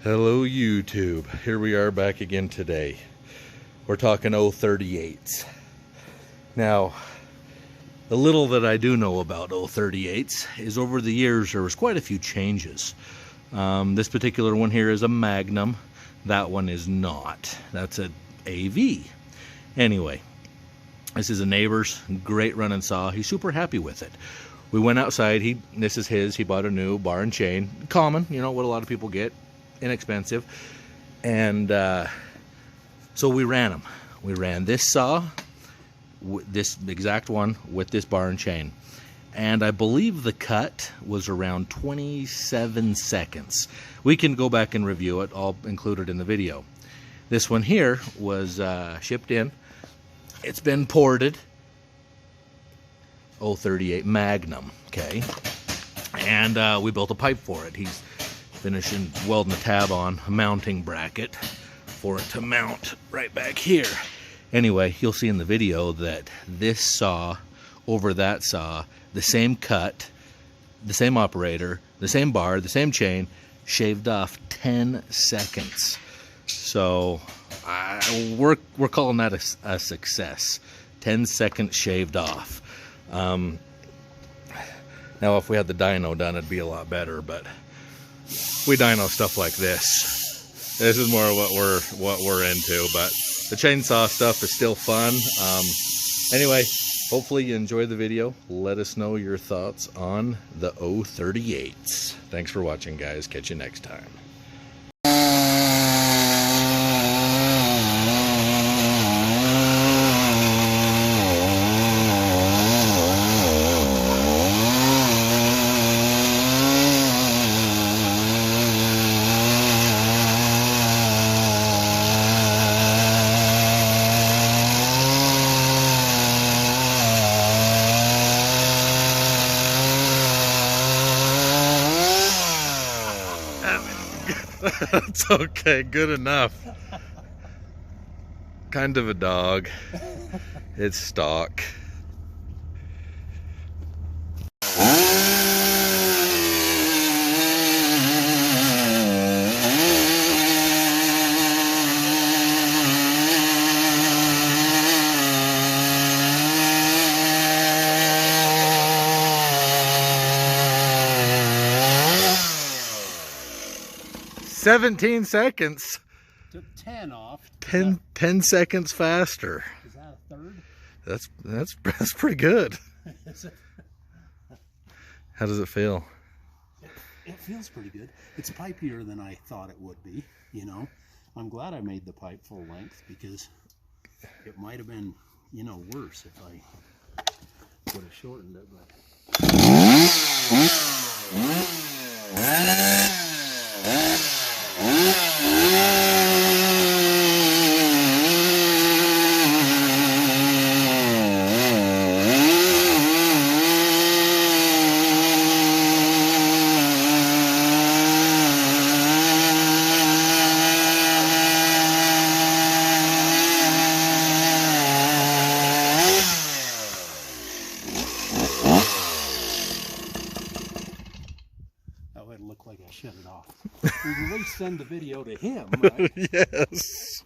Hello YouTube, here we are back again today. We're talking 038s. Now, the little that I do know about 038s is over the years there was quite a few changes. This particular one here is a Magnum. That one is not. That's an AV. Anyway, this is a neighbor's great running saw. He's super happy with it. We went outside. This is his. He bought a new bar and chain. Common, you know what a lot of people get. Inexpensive. And so we ran them. We ran this saw, this exact one, with this bar and chain. And I believe the cut was around 27 seconds. We can go back and review it. I'll include it in the video. This one here was shipped in. It's been ported. 038 Magnum, okay? And we built a pipe for it. He's finishing welding the tab on a mounting bracket for it to mount right back here. Anyway, you'll see in the video that this saw over that saw, the same cut, the same operator, the same bar, the same chain, shaved off 10 seconds. So we're calling that a success. 10 seconds shaved off. Now if we had the dyno done, it'd be a lot better, but we dyno stuff like this. This is more what we're into, but the chainsaw stuff is still fun. Anyway, hopefully you enjoyed the video. Let us know your thoughts on the 038s. Thanks for watching, guys. Catch you next time. That's okay, good enough. Kind of a dog. It's stock. "17 seconds. Took 10 off. 10 seconds faster. Is that a third? That's pretty good. How does it feel? It feels pretty good. It's pipier than I thought it would be, you know. I'm glad I made the pipe full length because it might have been, you know, worse if I would have shortened it, but that would look like I shut it off. We at least send the video to him, right? Yes.